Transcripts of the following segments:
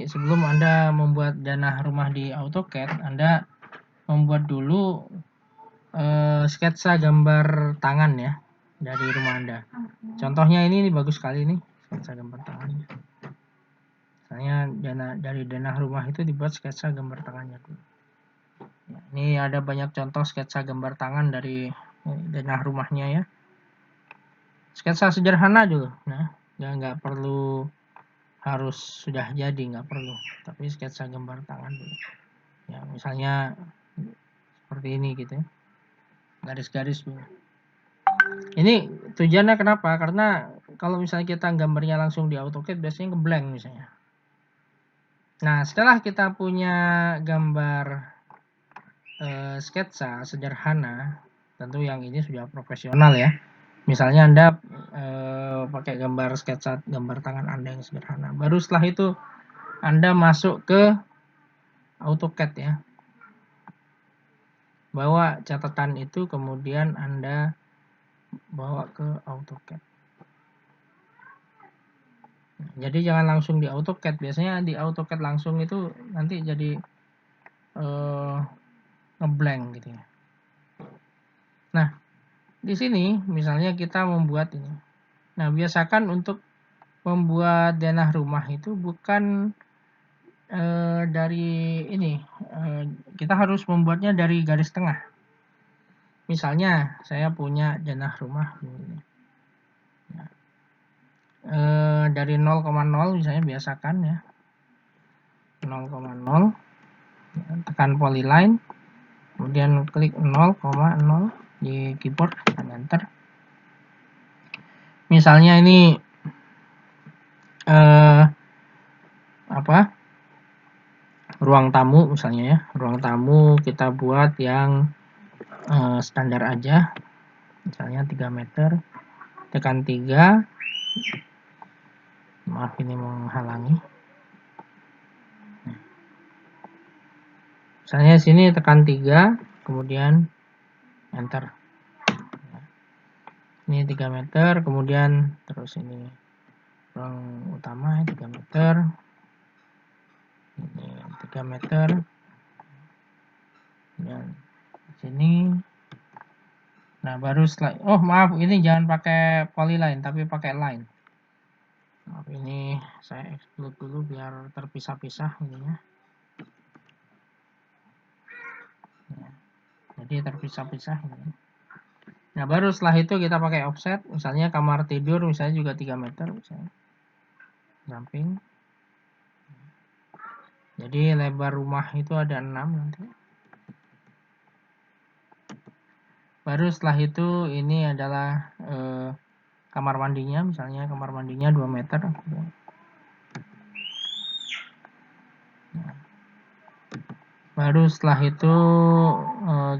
sebelum Anda membuat denah rumah di AutoCAD, Anda membuat dulu sketsa gambar tangan ya dari rumah Anda. Contohnya ini bagus sekali nih, sketsa gambar tangan. Misalnya dari denah rumah itu dibuat sketsa gambar tangannya dulu. Ya, ini ada banyak contoh sketsa gambar tangan dari denah rumahnya ya. Sketsa sederhana juga, nah ya nggak perlu harus sudah jadi, nggak perlu, tapi sketsa gambar tangan dulu. Ya misalnya seperti ini gitu ya, garis-garis dulu. Ini tujuannya kenapa? Karena kalau misalnya kita gambarnya langsung di AutoCAD biasanya ngeblank misalnya. Nah setelah kita punya gambar sketsa sederhana, tentu yang ini sudah profesional ya. Misalnya Anda pakai gambar sketsa gambar tangan Anda yang sederhana. Baru setelah itu Anda masuk ke AutoCAD ya. Bawa catatan itu kemudian Anda bawa ke AutoCAD. Jadi jangan langsung di AutoCAD. Biasanya di AutoCAD langsung itu nanti jadi ngeblank gitu ya. Nah, di sini misalnya kita membuat ini. Nah, biasakan untuk membuat denah rumah itu bukan dari ini. Kita harus membuatnya dari garis tengah. Misalnya saya punya denah rumah ini. Nah, dari 0,0 misalnya biasakan ya. 0,0 tekan polyline, kemudian klik 0,0 di keyboard dan enter. Misalnya ini ruang tamu misalnya ya, ruang tamu kita buat yang standar aja, misalnya 3 meter, tekan 3, maaf ini menghalangi, misalnya sini tekan 3, kemudian enter. Ini 3 meter, kemudian terus ini ruang utama 3 meter, ini 3 meter, dan sini. Nah baru setelah, oh maaf ini jangan pakai polyline tapi pakai line. Maaf ini saya exclude dulu biar terpisah-pisah ininya. Ya, jadi terpisah-pisah ini. Nah baru setelah itu kita pakai offset, misalnya kamar tidur misalnya juga 3 meter misalnya. Samping. Jadi lebar rumah itu ada 6 nanti. Baru setelah itu ini adalah kamar mandinya, misalnya kamar mandinya 2 meter. Nah, baru setelah itu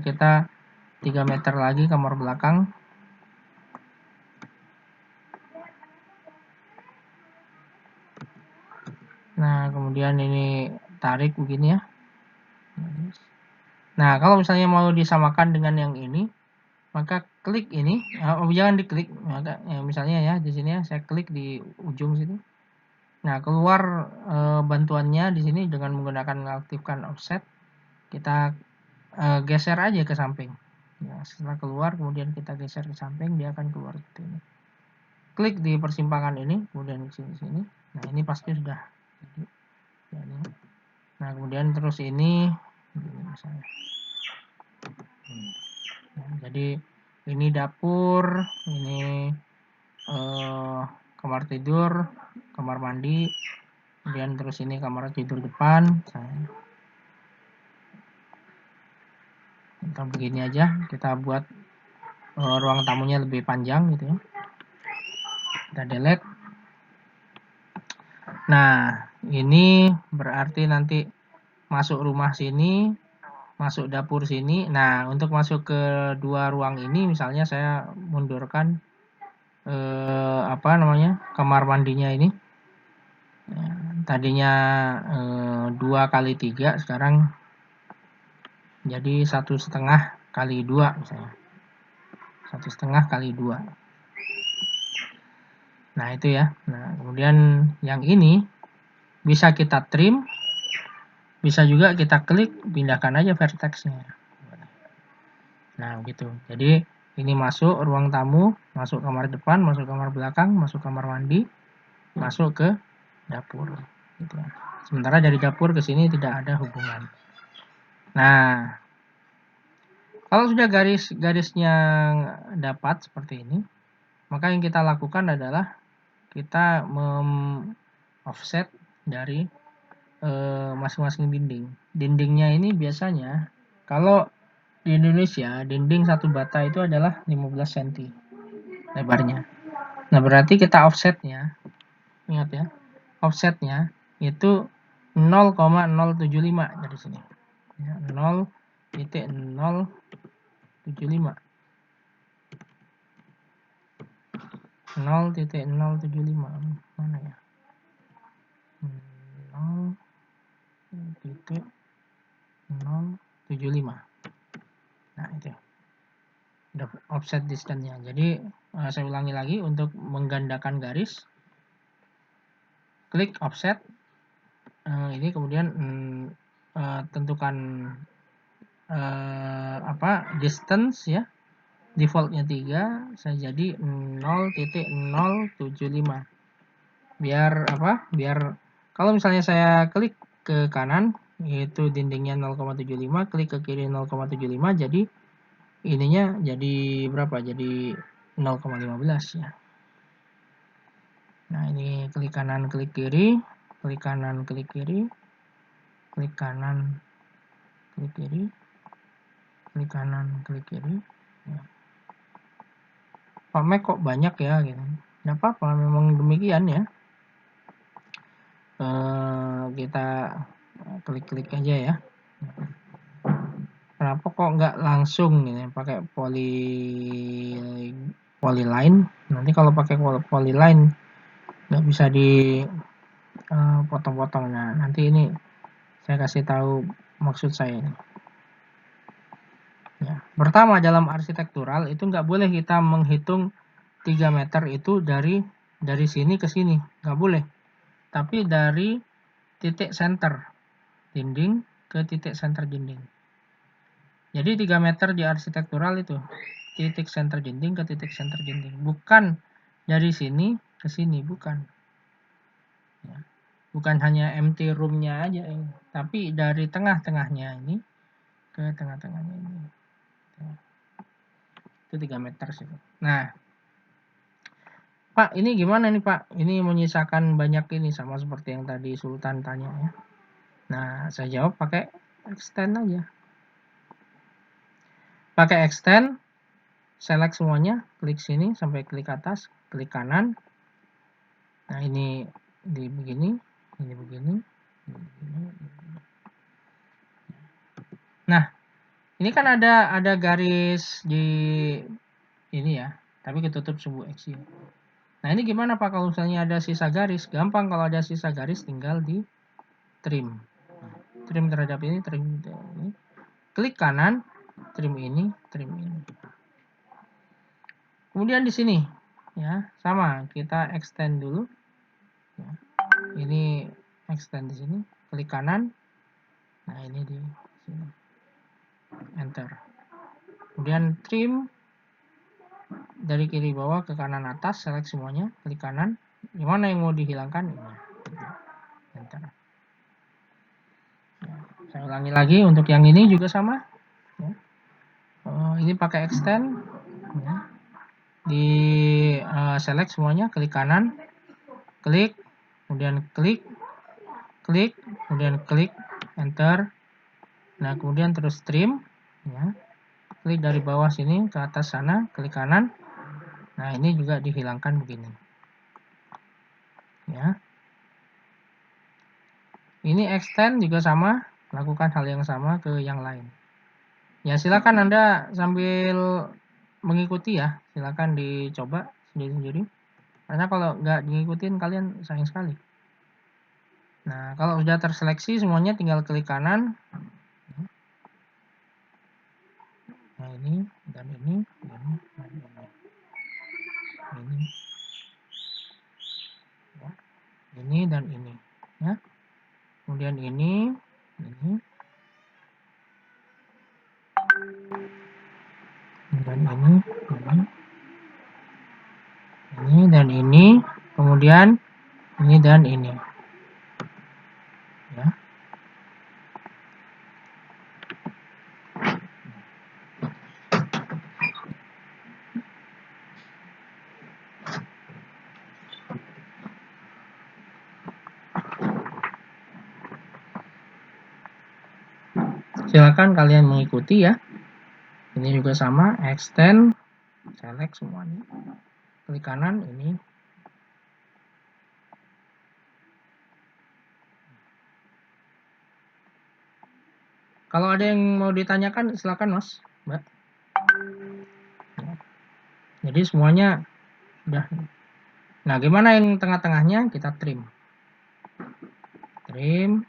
kita 3 meter lagi kamar belakang. Nah kemudian ini tarik begini ya. Nah kalau misalnya mau disamakan dengan yang ini, maka klik ini, jangan diklik, maka ya, misalnya ya di sini ya saya klik di ujung sini. Nah keluar bantuannya di sini dengan menggunakan mengaktifkan offset, kita geser aja ke samping. Nah, setelah keluar kemudian kita geser ke samping, dia akan keluar seperti ini. Klik di persimpangan ini, kemudian ke sini. Nah ini pasti sudah. Nah kemudian terus ini misalnya. Nah, jadi ini dapur, ini kamar tidur, kamar mandi, kemudian terus ini kamar tidur depan. Kita begini aja, kita buat ruang tamunya lebih panjang gitu ya. Kita delete. Nah ini berarti nanti masuk rumah sini, masuk dapur sini. Nah untuk masuk ke dua ruang ini misalnya saya mundurkan kamar mandinya ini. Tadinya 2x3, sekarang jadi 1,5 kali 2 misalnya. 1,5 kali 2. Nah itu ya. Nah kemudian yang ini Bisa kita trim, bisa juga kita klik, pindahkan aja vertexnya. Nah, gitu. Jadi, ini masuk ruang tamu, masuk kamar depan, masuk kamar belakang, masuk kamar mandi, masuk ke dapur. Gitu. Sementara dari dapur ke sini tidak ada hubungan. Nah, kalau sudah garis-garisnya dapat seperti ini, maka yang kita lakukan adalah kita offset dari masing-masing dinding. Dindingnya ini biasanya, kalau di Indonesia, dinding satu bata itu adalah 15 cm lebarnya. Nah, berarti kita offsetnya, ingat ya, offsetnya itu 0,075 dari sini. Ya, 0,075. 0,075 mana ya? 0,075. Nah, itu offset distance-nya. Jadi saya ulangi lagi, untuk menggandakan garis, klik offset, ini kemudian tentukan distance ya, defaultnya 3, saya jadi 0,075. Biar kalau misalnya saya klik ke kanan, yaitu dindingnya 0,75, klik ke kiri 0,75, jadi ininya jadi berapa? Jadi 0,15 ya. Nah, ini klik kanan, klik kiri, klik kanan, klik kiri, klik kanan, klik kiri, klik kanan, klik kiri. Ya. Pak Mac kok banyak ya gitu. Nggak apa-apa, memang demikian ya. Kita klik-klik aja ya. Kenapa kok nggak langsung gitu, pakai polyline? Nanti kalau pakai polyline nggak bisa di potong-potong. Nah, nanti ini saya kasih tahu maksud saya ini. Ya. Pertama, dalam arsitektural itu nggak boleh kita menghitung 3 meter itu dari sini ke sini, nggak boleh. Tapi dari titik center dinding ke titik center dinding. Jadi 3 meter di arsitektural itu titik center dinding ke titik center dinding, bukan dari sini ke sini, bukan. Ya. Bukan hanya empty room-nya aja ini, tapi dari tengah-tengahnya ini ke tengah-tengahnya ini. Itu 3 meter sih. Nah, Pak, ini gimana nih Pak? Ini menyisakan banyak ini, sama seperti yang tadi Sultan tanya ya. Nah, saya jawab pakai extend aja. Pakai extend, select semuanya, klik sini sampai klik atas, klik kanan. Nah, ini di begini, ini begini, ini begini. Nah, ini kan ada garis di ini ya, tapi ketutup sumbu X. Nah, ini gimana Pak kalau misalnya ada sisa garis? Gampang, kalau ada sisa garis tinggal di trim. Trim terhadap ini, trim ini. Klik kanan, trim ini, trim ini. Kemudian di sini ya, sama, kita extend dulu. Ya. Ini extend di sini, klik kanan. Nah, ini di sini. Enter. Kemudian trim dari kiri bawah ke kanan atas, select semuanya, klik kanan. Gimana yang mau dihilangkan? Ini. Enter. Ya, saya ulangi lagi, untuk yang ini juga sama. Ya. Ini pakai extend. Ya. Di select semuanya, klik kanan, klik, kemudian klik, kemudian klik, enter. Nah, kemudian terus trim. Ya. Klik dari bawah sini ke atas sana, klik kanan. Nah, ini juga dihilangkan begini. Ya. Ini extend juga sama, lakukan hal yang sama ke yang lain. Ya, silakan Anda sambil mengikuti ya, silakan dicoba sendiri-sendiri. Karena kalau nggak diikutin kalian sayang sekali. Nah, kalau sudah terseleksi semuanya tinggal klik kanan. Nah, ini dan ini, dan ini. Ini. Ya. Ini dan ini, ya. ini, dan ini dan ini, kemudian ini dan ini, ya. Silakan kalian mengikuti ya. Ini juga sama, extend, select semuanya. Klik kanan ini. Kalau ada yang mau ditanyakan silakan Mas, Mbak. Jadi semuanya sudah. Nah, gimana yang tengah-tengahnya? Kita trim. Trim.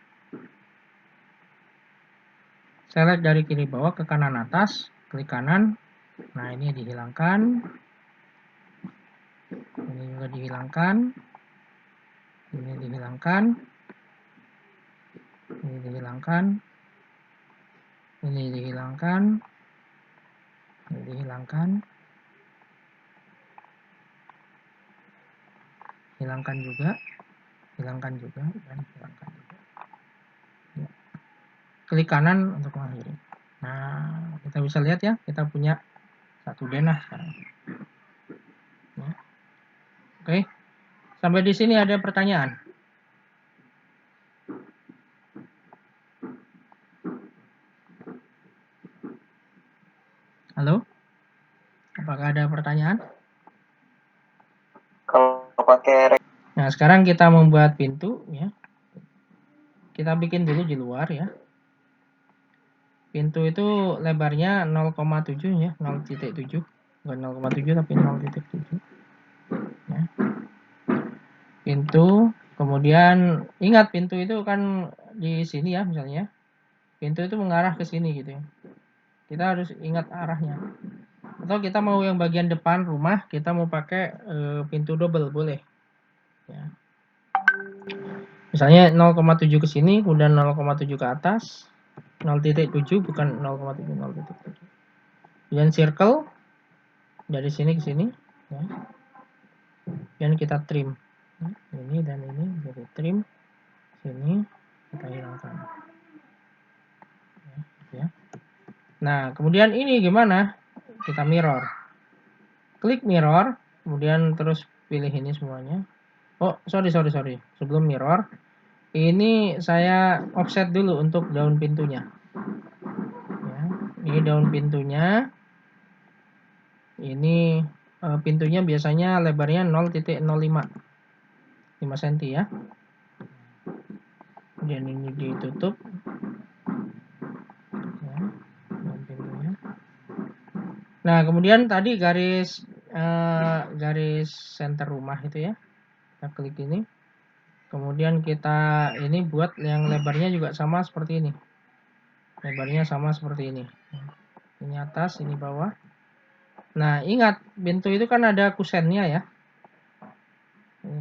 Select dari kiri bawah ke kanan atas, klik kanan. Nah, ini dihilangkan. Ini juga dihilangkan. Ini dihilangkan. Ini dihilangkan. Ini dihilangkan. Ini dihilangkan. Hilangkan juga. Hilangkan juga dan hilangkan juga. Ya. Klik kanan untuk mengakhiri. Nah, kita bisa lihat ya, kita punya satu denah sekarang. Ya. Oke. Sampai di sini ada pertanyaan? Halo? Apakah ada pertanyaan? Kalau pakai. Nah, sekarang kita membuat pintu ya. Kita bikin dulu di luar ya. Pintu itu lebarnya 0,7 ya, 0,7. Bukan 0,7 tapi 0,7. Ya. Pintu, kemudian ingat pintu itu kan di sini ya misalnya. Pintu itu mengarah ke sini gitu ya. Kita harus ingat arahnya. Atau kita mau yang bagian depan rumah, kita mau pakai pintu double boleh. Ya. Misalnya 0,7 ke sini, kemudian 0,7 ke atas, 0,7 bukan 0,7, 0,7. Kemudian circle dari sini ke sini, ya. Dan kita trim ini dan ini, jadi trim sini kita hilangkan. Ya. Nah, kemudian ini gimana? Kita mirror. Klik mirror, kemudian terus pilih ini semuanya. Oh, sorry. Sebelum mirror, ini saya offset dulu untuk daun pintunya. Ya, ini daun pintunya. Ini pintunya biasanya lebarnya 0,05 5 cm ya. Kemudian ini ditutup. Ya, daun pintunya. Nah, kemudian tadi garis center rumah itu ya. Kita klik ini. Kemudian kita ini buat yang lebarnya juga sama seperti ini. Lebarnya sama seperti ini. Ini atas, ini bawah. Nah, ingat pintu itu kan ada kusennya ya.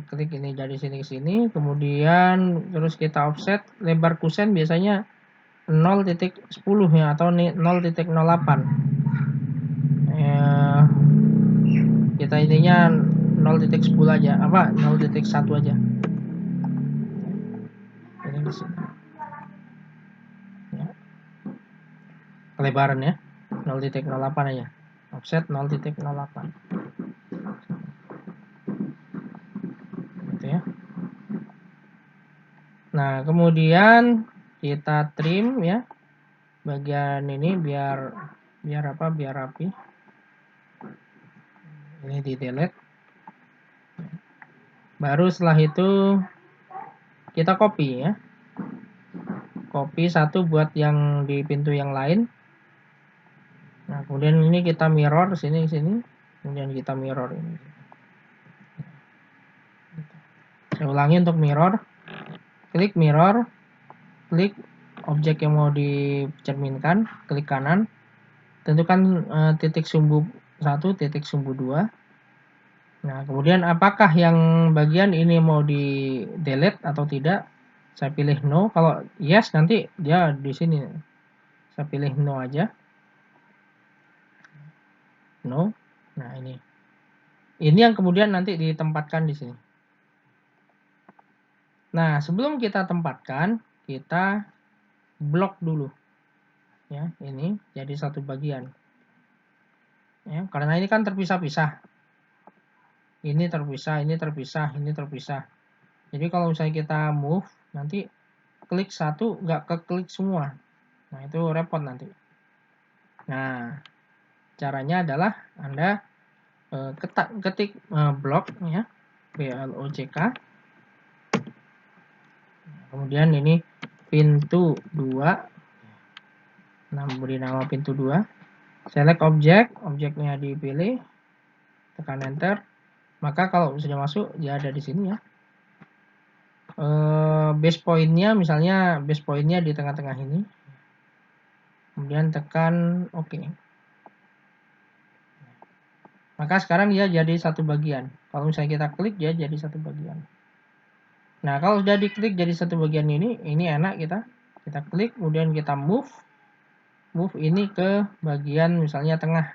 Klik ini dari sini ke sini, kemudian terus kita offset lebar kusen biasanya 0,10 ya atau 0,08. Kita intinya 0,10 aja, 0,1 aja. Ini di sini. Ya. Kelebaran ya, 0,08 aja. Offset 0,08. Gitu ya. Nah, kemudian kita trim ya. Bagian ini biar rapi. Ini di delete. Baru setelah itu kita copy ya. Copy satu buat yang di pintu yang lain. Nah, kemudian ini kita mirror sini. Kemudian kita mirror ini. Saya ulangi untuk mirror. Klik mirror. Klik objek yang mau dicerminkan. Klik kanan. Tentukan titik sumbu 1, titik sumbu 2. Nah, kemudian apakah yang bagian ini mau di delete atau tidak? Saya pilih no. Kalau yes nanti dia di sini. Saya pilih no aja. No. Nah, ini. Ini yang kemudian nanti ditempatkan di sini. Nah, sebelum kita tempatkan, kita blok dulu. Ya, ini jadi satu bagian. Ya, karena ini kan terpisah-pisah. Ini terpisah, ini terpisah, ini terpisah. Jadi kalau misalnya kita move, nanti klik satu nggak keklik semua. Nah, itu repot nanti. Nah, caranya adalah Anda ketik block ya, BLOCK. Kemudian ini pintu 2. Beri nama pintu 2. Select objek, objeknya dipilih, tekan enter. Maka kalau sudah masuk, dia ada di sini ya. Base pointnya, misalnya base pointnya di tengah-tengah ini. Kemudian tekan OK. Maka sekarang dia jadi satu bagian. Kalau misalnya kita klik, dia jadi satu bagian. Nah, kalau sudah diklik jadi satu bagian ini enak kita klik, kemudian kita move ini ke bagian misalnya tengah.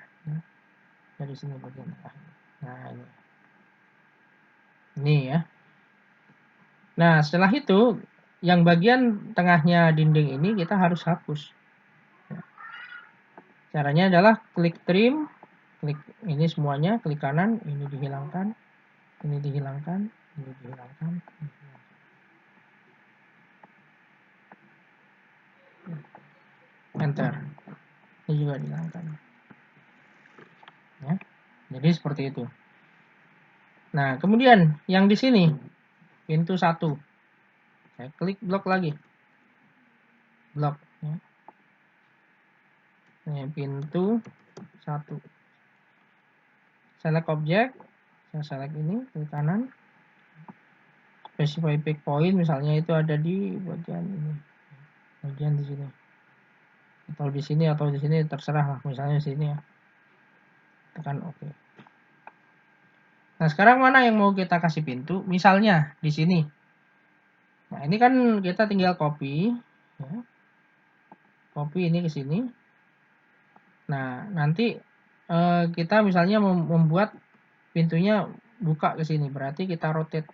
Dari sini bagian tengah. Nah, ini ya. Nah, setelah itu yang bagian tengahnya dinding ini kita harus hapus. Caranya adalah klik trim, klik ini semuanya, klik kanan, ini dihilangkan, ini dihilangkan, ini dihilangkan. Enter. Ini juga dihilangkan. Ya. Jadi seperti itu. Nah, kemudian yang di sini pintu 1. Saya klik blok lagi. Blok ya. Ini pintu 1. Select objek. Saya select ini klik kanan. Specify pick point misalnya itu ada di bagian ini. Bagian di sini. Atau di sini terserah lah, misalnya di sini ya. Tekan OK. Nah, sekarang mana yang mau kita kasih pintu? Misalnya di sini. Nah, ini kan kita tinggal copy ya. Copy ini ke sini. Nah, nanti kita misalnya membuat pintunya buka ke sini, berarti kita rotate.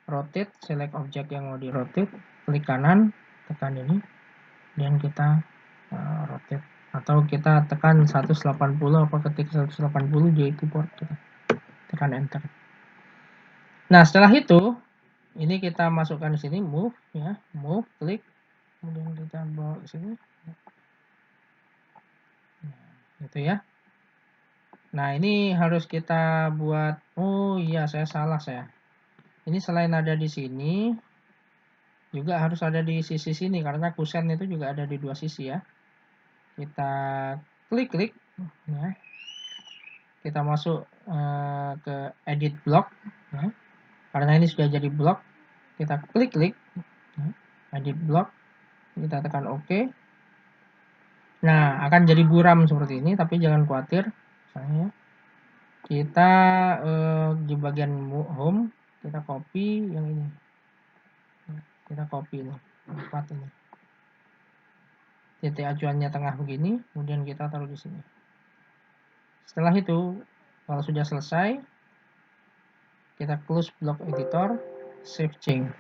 Rotate, select objek yang mau di rotate, klik kanan, tekan ini, dan kita rotate. Atau kita tekan 180 apa ketik 180 di keyboard kita. Tekan enter. Nah, setelah itu ini kita masukkan di sini move ya, move, klik, kemudian kita bawa ke sini. Nah, itu ya. Nah, ini harus kita buat, oh iya saya salah saya. Ini selain ada di sini juga harus ada di sisi sini karena kusen itu juga ada di dua sisi ya. Kita klik ya. Kita masuk ke edit block ya. Karena ini sudah jadi blok, kita klik ya. Edit block, kita tekan OK. Nah, akan jadi buram seperti ini, tapi jangan khawatir. Misalnya kita di bagian home kita copy yang ini. Kita copy ini, tempat ini. Titik acuannya tengah begini, kemudian kita taruh di sini. Setelah itu, kalau sudah selesai, kita close block editor, save change.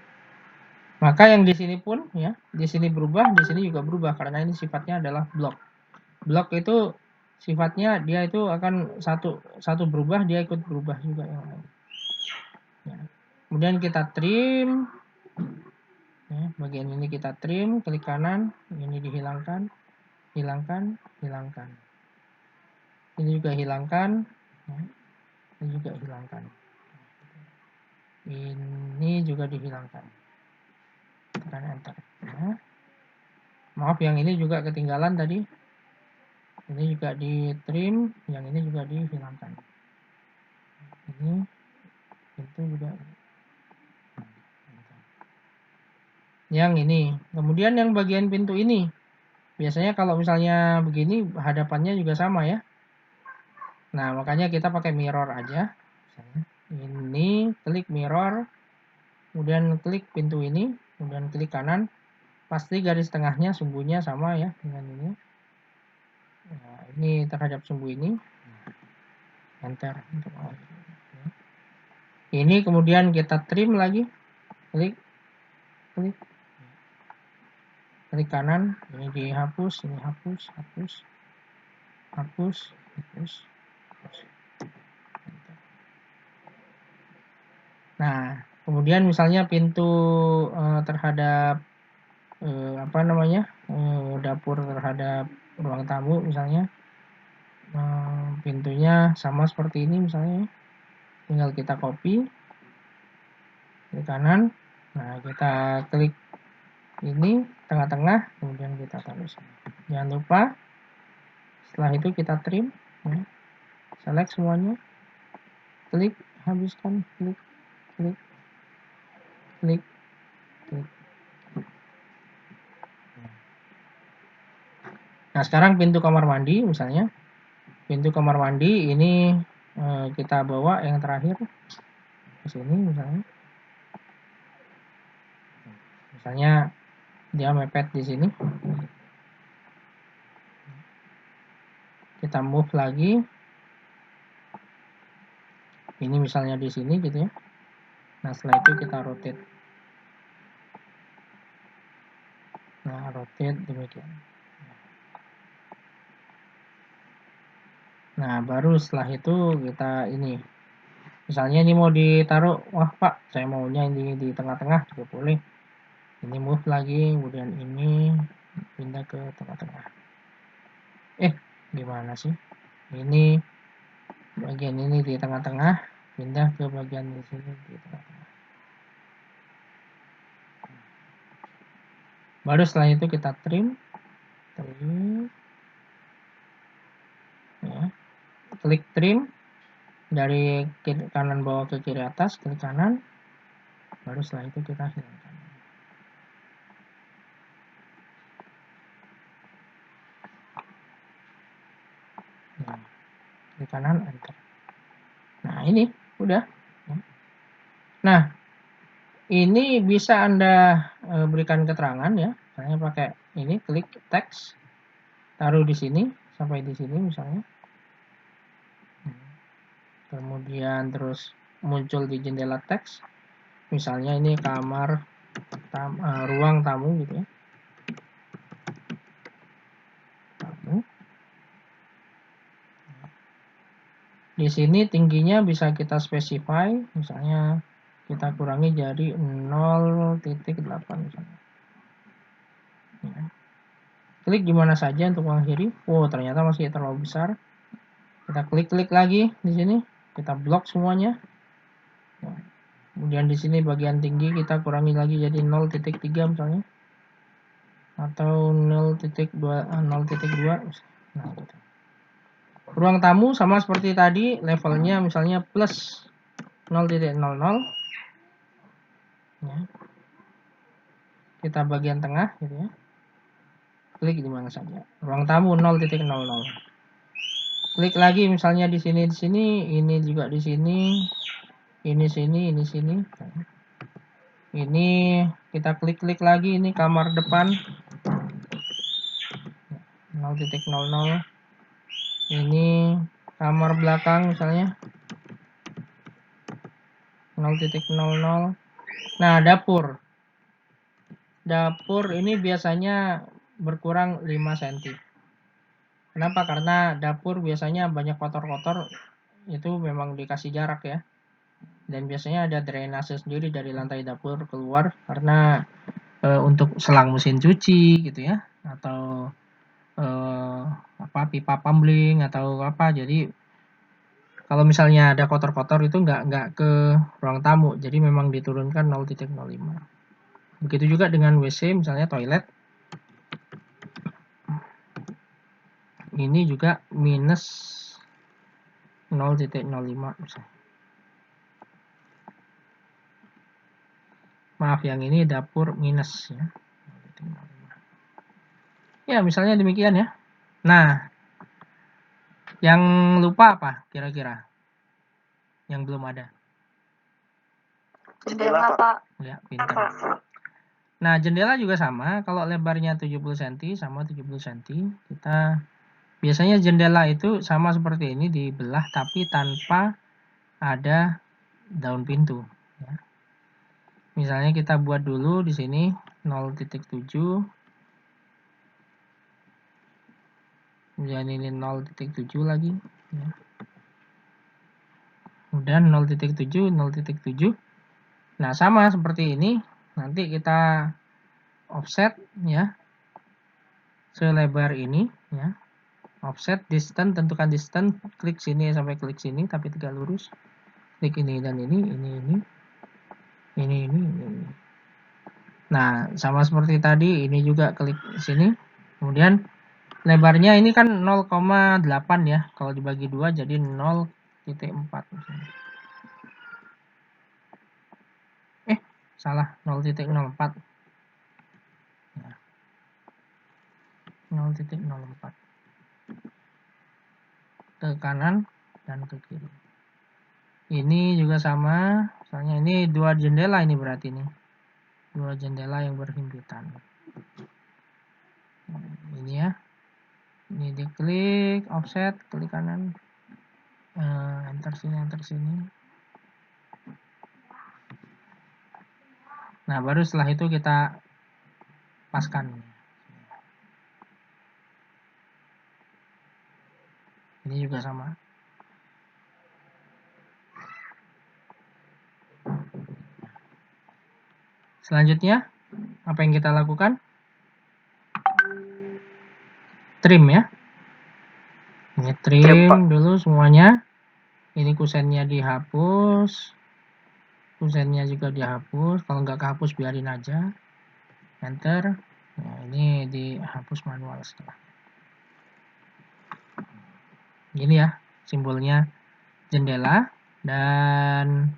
Maka yang di sini pun ya, di sini berubah, di sini juga berubah karena ini sifatnya adalah blok. Blok itu sifatnya dia itu akan satu berubah, dia ikut berubah juga yang lain. Ya. Kemudian kita trim. Ya, bagian ini kita trim, klik kanan, ini dihilangkan, hilangkan. Ini juga hilangkan, ya. Ini juga hilangkan. Ini juga dihilangkan. Tekan enter. Ya. Maaf, yang ini juga ketinggalan tadi. Ini juga di trim, yang ini juga dihilangkan. Ini itu juga. Yang ini. Kemudian yang bagian pintu ini. Biasanya kalau misalnya begini hadapannya juga sama ya. Nah, makanya kita pakai mirror aja. Ini klik mirror. kemudian klik pintu ini, kemudian klik kanan, pasti garis tengahnya sumbunya sama ya dengan ini. Nah, ini terhadap sumbu ini, enter untuk ini, kemudian kita trim lagi, klik kanan, ini dihapus, ini hapus. Nah, kemudian misalnya pintu terhadap dapur terhadap ruang tamu misalnya, pintunya sama seperti ini misalnya, tinggal kita copy ke kanan. Nah, kita klik ini tengah-tengah, kemudian kita taruh sini. Jangan lupa setelah itu kita trim, select semuanya, klik, habiskan, klik. Nah, sekarang pintu kamar mandi misalnya, pintu kamar mandi ini kita bawa yang terakhir ke sini misalnya dia mepet di sini, kita move lagi, ini misalnya di sini gitu ya. Nah, setelah itu kita rotate. Nah, rotate demikian. Nah, baru setelah itu kita ini, misalnya ini mau ditaruh, wah Pak, saya maunya ini di tengah-tengah juga boleh. Ini move lagi, kemudian ini pindah ke tengah-tengah. Gimana sih? Ini bagian ini di tengah-tengah, pindah ke bagian di sini di tengah-tengah. Baru setelah itu kita trim ya. Klik trim dari kiri, kanan bawah ke kiri atas, klik kanan. Baru setelah itu kita hilangkan. Nah, klik kanan, enter. Nah, ini udah. Nah, ini bisa Anda berikan keterangan ya. Misalnya pakai ini, klik teks, taruh di sini sampai di sini misalnya. Kemudian terus muncul di jendela teks. Misalnya ini kamar ruang tamu gitu ya. Di sini tingginya bisa kita specify, misalnya kita kurangi jadi 0.8 misalnya. Ya. Klik gimana saja untuk mengakhiri. Ternyata masih terlalu besar. Kita klik lagi di sini, kita blok semuanya. Nah, kemudian di sini bagian tinggi kita kurangi lagi jadi 0.3 misalnya, atau 0.2. Nah, gitu. Ruang tamu sama seperti tadi, levelnya misalnya plus 0.00. Ya. Kita bagian tengah gitu ya. Klik di mana saja. Ruang tamu 0.00. Klik lagi misalnya di sini, ini juga di sini, ini sini. Ini kita klik lagi, ini kamar depan 0.00. Ini kamar belakang misalnya 0.00. Nah, dapur ini biasanya berkurang 5 cm. Kenapa? Karena dapur biasanya banyak kotor-kotor, itu memang dikasih jarak ya. Dan biasanya ada drainase sendiri dari lantai dapur keluar, karena untuk selang mesin cuci gitu ya, atau pipa tumbling atau apa. Jadi kalau misalnya ada kotor-kotor itu nggak ke ruang tamu, jadi memang diturunkan 0.05. Begitu juga dengan WC, misalnya toilet. Ini juga minus 0.05 misalnya. Maaf, yang ini dapur minus ya. Ya, misalnya demikian ya. Nah, yang lupa apa kira-kira? Yang belum ada? Jendela, Pak. Lihat, pinter. Nah, jendela juga sama. Kalau lebarnya 70 cm sama 70 cm, kita biasanya jendela itu sama seperti ini, dibelah tapi tanpa ada daun pintu. Ya. Misalnya kita buat dulu di sini 0,7, kemudian ini 0,7 lagi. Ya. Kemudian 0,7, 0,7. Nah, sama seperti ini. Nanti kita offset ya selebar ini ya. Offset, distance, tentukan distance, klik sini sampai klik sini tapi tegak lurus. Klik ini dan ini. Nah, sama seperti tadi, ini juga klik sini. Kemudian lebarnya ini kan 0,8 ya. Kalau dibagi 2 jadi 0,4 misalnya. Salah, 0,04. Ya. 0,04. Ke kanan dan ke kiri. Ini juga sama, misalnya ini 2 jendela ini berarti nih. 2 jendela yang berhimpitan. Ini ya. Ini diklik, offset, klik kanan. Enter sini. Nah, baru setelah itu kita paskan. Ini juga sama. Selanjutnya, apa yang kita lakukan? Trim ya. Ini trim dulu semuanya. Ini kusennya dihapus. Kusennya juga dihapus. Kalau nggak kehapus biarin aja. Enter. Nah, ini dihapus manual setelah. Gini ya, simbolnya jendela. Dan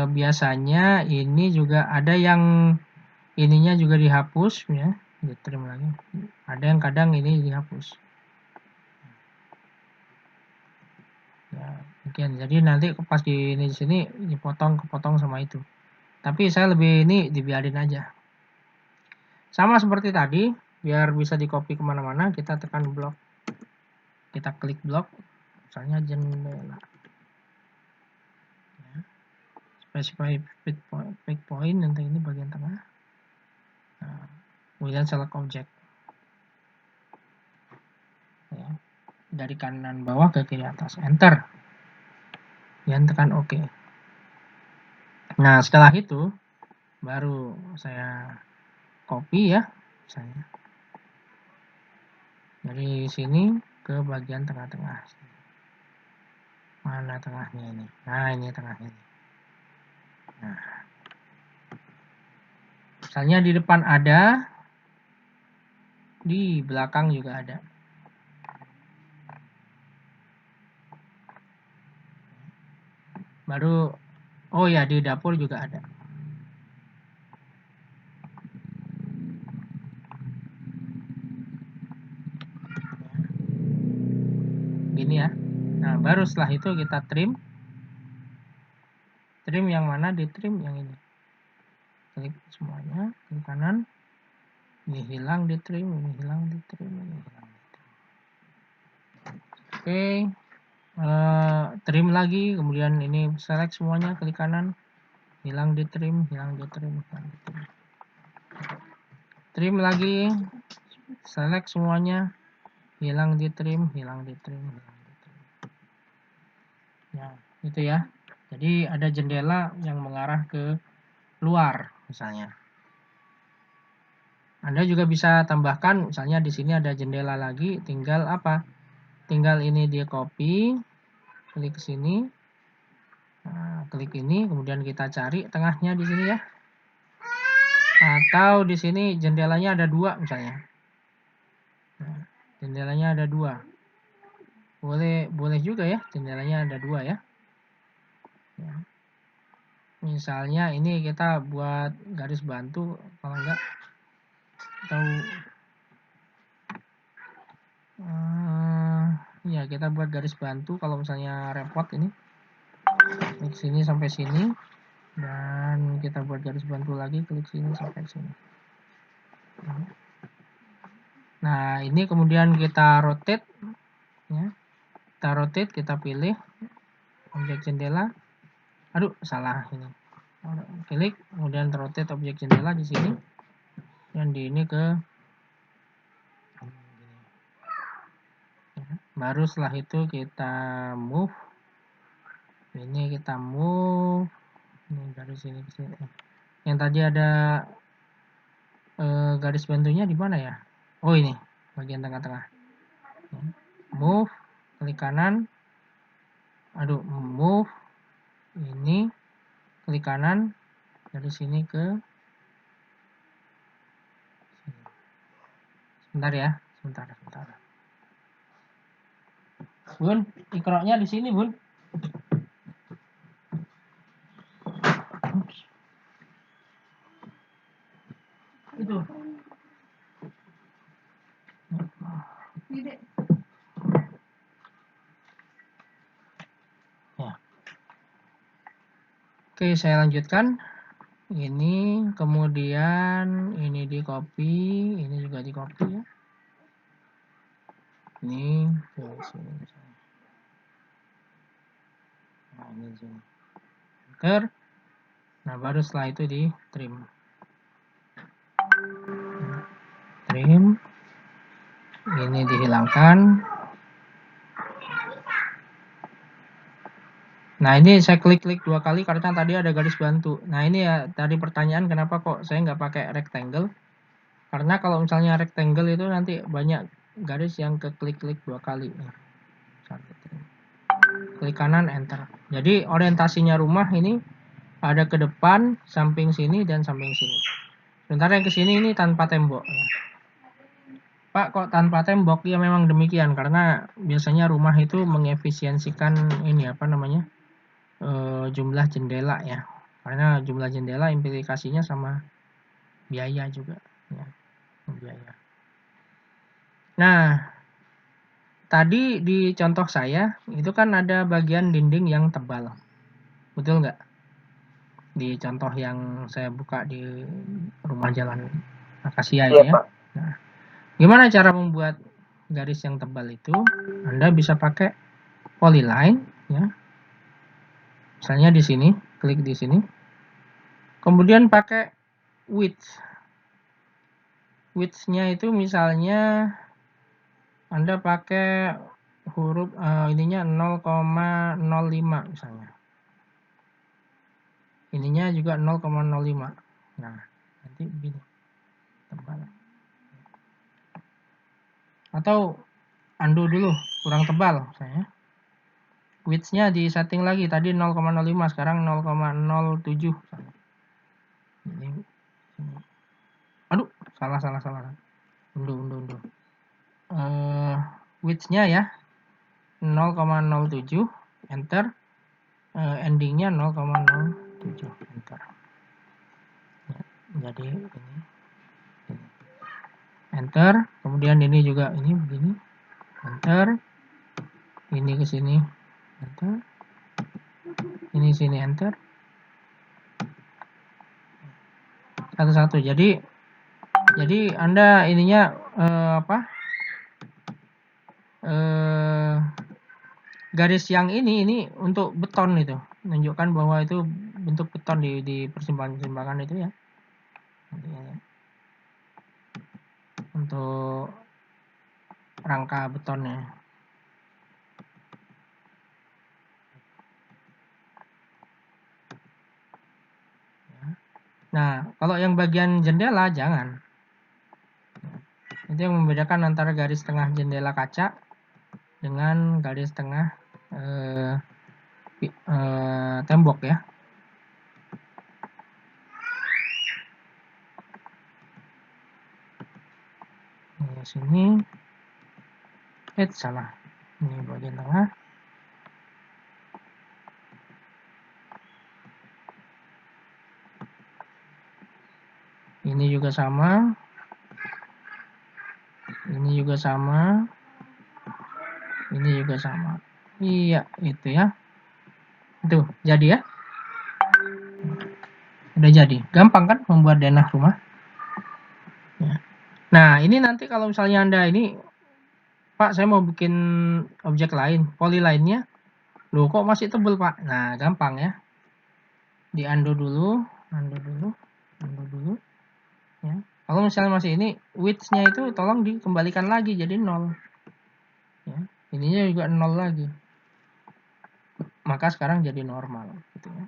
biasanya ini juga ada yang ininya juga dihapus ya, ditrim lagi. Ada yang kadang ini dihapus. Ya, mungkin jadi nanti pas di sini kepotong sama itu. Tapi saya lebih ini dibiarin aja. Sama seperti tadi, biar bisa di copy kemana-mana, kita tekan blok. Kita klik blok, misalnya jendela. Specify pick point, nanti ini bagian tengah. Nah, kemudian select object ya, dari kanan bawah ke kiri atas, enter dan tekan OK. Nah, setelah itu baru saya copy ya, misalnya dari sini ke bagian tengah-tengah. Mana tengahnya ini? Nah, ini tengahnya. Nah, misalnya di depan ada, di belakang juga ada. Baru, oh ya, di dapur juga ada. Gini ya. Nah, baru setelah itu kita trim. Trim yang mana? Di trim yang ini. Klik semuanya, klik kanan. Ini hilang di trim, ini hilang di trim, ini hilang di trim. Oke. Trim lagi, kemudian ini select semuanya, klik kanan. Hilang di trim, hilang di trim, hilang di trim. Trim lagi, select semuanya, hilang di trim, hilang di trim, hilang di trim. Nah, itu ya. Jadi ada jendela yang mengarah ke luar misalnya. Anda juga bisa tambahkan, misalnya di sini ada jendela lagi, tinggal apa? Tinggal ini dia copy, klik ke sini, nah, klik ini, kemudian kita cari tengahnya di sini ya. Atau di sini jendelanya ada 2 misalnya. Nah, jendelanya ada 2. Boleh juga ya, jendelanya ada 2 ya. Ya. Misalnya ini kita buat garis bantu, kalau enggak atau ya kita buat garis bantu kalau misalnya repot ini. Dari sini sampai sini. Dan kita buat garis bantu lagi, klik sini sampai sini. Nah, ini kemudian kita rotate ya. Kita rotate, kita pilih objek jendela. Aduh, salah ini. Klik, kemudian rotate objek jendela di sini. Dan di ini ke baru setelah itu kita move. Ini kita move. Ini dari sini ke sini. Yang tadi ada garis bantunya di mana ya? Oh, ini bagian tengah-tengah. Move, klik kanan. Aduh, move. Ini klik kanan dari sini ke sini. Sebentar ya, sebentar. Bun, ikroknya di sini, Bun. Itu. Ya. Oke, saya lanjutkan. Ini kemudian ini di copy, ini juga di copy ya. Ini ke sini. Nah, ini sini. Enter. Nah, baru setelah itu di trim. Trim. Ini dihilangkan. Nah, ini saya klik-klik 2 kali karena tadi ada garis bantu. Nah, ini ya tadi pertanyaan kenapa kok saya nggak pakai rectangle. Karena kalau misalnya rectangle itu nanti banyak garis yang keklik-klik 2 kali. Klik kanan, enter. Jadi orientasinya rumah ini ada ke depan, samping sini, dan samping sini. Sementara yang ke sini ini tanpa tembok. Pak, kok tanpa tembok? Ya memang demikian, karena biasanya rumah itu mengefisiensikan ini apa namanya? Jumlah jendela ya, karena jumlah jendela implikasinya sama biaya juga ya, biaya. Nah, tadi di contoh saya itu kan ada bagian dinding yang tebal, betul nggak? Di contoh yang saya buka di rumah jalan Akasia itu ya. Nah, gimana cara membuat garis yang tebal itu? Anda bisa pakai polyline ya. Misalnya di sini, klik di sini. Kemudian pakai width. Width-nya itu misalnya Anda pakai huruf ininya 0,05 misalnya. Ininya juga 0,05. Nah, nanti begini. Tebal. Atau undo dulu, kurang tebal misalnya. Width-nya di setting lagi, tadi 0,05, sekarang 0,07. Ini. Aduh, salah. Undo. Width-nya ya 0,07, enter. Endingnya 0,07, enter. Jadi ini enter. Kemudian ini juga ini begini, enter. Ini ke sini, enter. Ini sini, enter. Satu-satu. Jadi Anda ininya garis yang ini untuk beton itu, menunjukkan bahwa itu bentuk beton di persimpangan itu ya. Untuk rangka betonnya. Nah, kalau yang bagian jendela jangan. Itu yang membedakan antara garis tengah jendela kaca dengan garis tengah tembok ya. Ini sini. Salah. Ini bagian tengah. Ini juga sama. Ini juga sama. Ini juga sama. Iya, itu ya. Itu jadi ya. Udah jadi. Gampang kan membuat denah rumah? Ya. Nah, ini nanti kalau misalnya Anda ini, Pak, saya mau bikin objek lain, polyline-nya, loh kok masih tebel, Pak? Nah, gampang ya. Di undo dulu, undo dulu, undo dulu. Ya. Kalau misalnya masih ini, width-nya itu tolong dikembalikan lagi jadi 0. Ya. Ininya juga 0 lagi. Maka sekarang jadi normal. Gitu ya.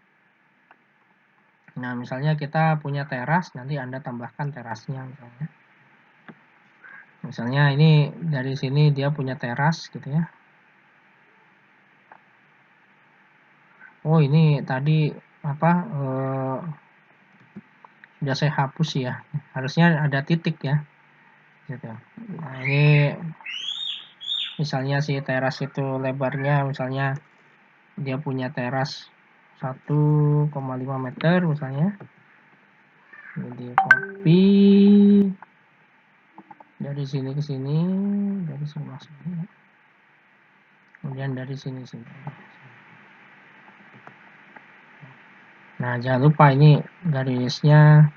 Nah, misalnya kita punya teras, nanti Anda tambahkan terasnya misalnya. Misalnya ini dari sini dia punya teras gitu ya. Oh, ini tadi apa sudah saya hapus ya. Harusnya ada titik ya. Gitu. Nah, ini misalnya si teras itu lebarnya misalnya dia punya teras 1,5 meter misalnya. Jadi copy dari sini ke sini, dari sini masuk sini. Kemudian dari sini sini. Nah, jangan lupa ini garisnya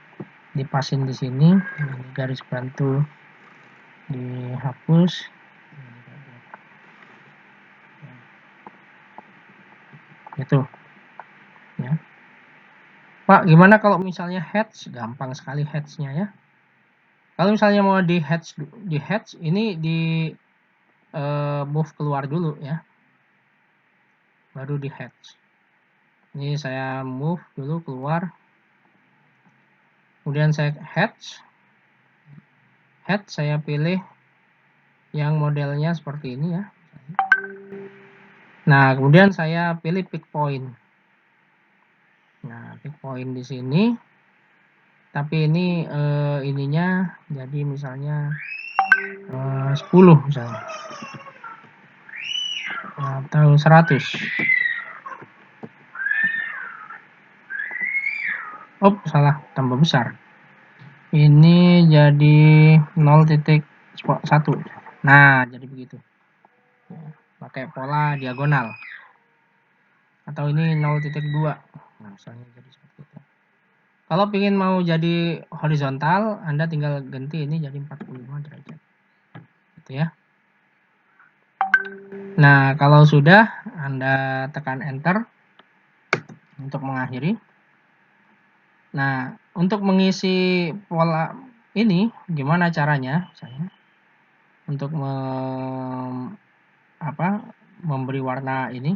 dipasin di sini, ini garis bantu dihapus. Itu. Ya. Pak, gimana kalau misalnya hatch? Gampang sekali hatch-nya ya. Kalau misalnya mau di hatch ini di move keluar dulu ya. Baru di hatch. Ini saya move dulu keluar. Kemudian saya hatch. Hatch saya pilih yang modelnya seperti ini ya. Nah, kemudian saya pilih pick point. Nah, pick point di sini. Tapi ini ininya jadi misalnya 10 misalnya. Atau 100. Oh, salah, tambah besar. Ini jadi 0,1. Nah, jadi begitu. Pakai pola diagonal. Atau ini 0,2. Nah, misalnya jadi seperti itu. Kalau ingin mau jadi horizontal, Anda tinggal ganti ini jadi 45 derajat. Gitu ya. Nah, kalau sudah, Anda tekan enter untuk mengakhiri. Nah, untuk mengisi pola ini, gimana caranya? Misalnya, untuk memberi warna ini.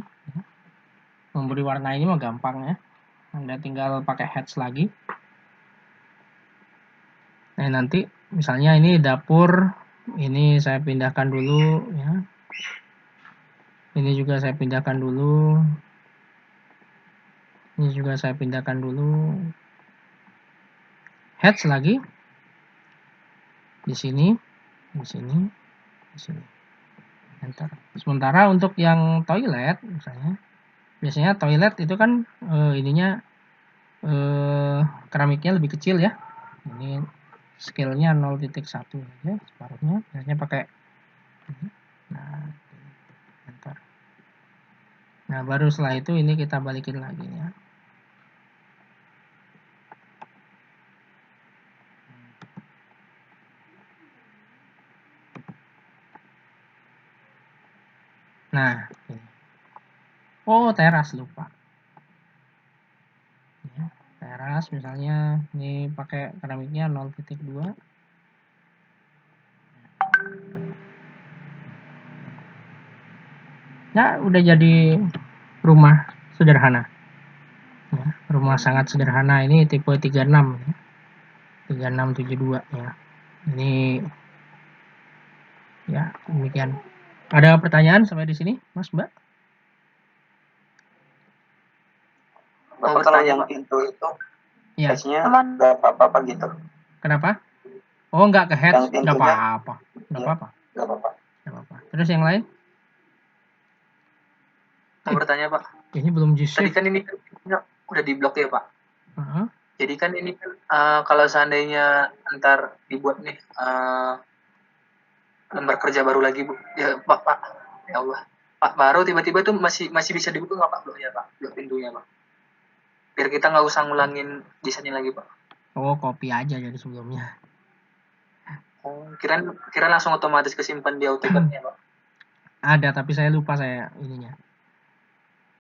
Memberi warna ini mah gampang ya. Anda tinggal pakai hatch lagi. Nah, nanti misalnya ini dapur, ini saya pindahkan dulu ya. Ini juga saya pindahkan dulu. Ini juga saya pindahkan dulu. Hatch lagi. Di sini, di sini, di sini. Enter. Sementara untuk yang toilet misalnya, biasanya toilet itu kan ininya keramiknya lebih kecil ya. Ini scale-nya 0,1 aja, separuhnya. Biasanya pakai ini. Nah, enter. Nah, baru setelah itu ini kita balikin lagi ya. Nah, ini. Oh, teras lupa. Ya, teras misalnya ini pakai keramiknya 0,2. Nah, udah jadi rumah sederhana. Ya, rumah sangat sederhana ini tipe 36 ya. 3672 ya. Ini ya demikian. Ada pertanyaan sampai di sini, Mas, Mbak? Kalau yang pintu itu Ya. hatch-nya nggak apa-apa gitu. Kenapa? Oh, nggak ke hatch, Yang nggak pintunya apa-apa. Nggak ya, apa-apa. nggak apa-apa. Nggak apa-apa. Terus yang lain? Mau bertanya, Pak. Ini belum di Tadi save. kan ini udah diblok ya, Pak. Uh-huh. Jadi kan ini kalau seandainya ntar dibuat nih lembar kerja baru lagi, Bu. Ya, Pak. Ya Allah. Pak, baru tiba-tiba tuh masih bisa dibuka nggak, Pak, bloknya, Pak? Blok pintunya, Pak. biar kita nggak usah ngulangin desainnya lagi, Pak. Oh, copy aja dari sebelumnya. Oh, kira langsung otomatis kesimpan di AutoCAD-nya, Pak. Ada, tapi saya lupa ininya.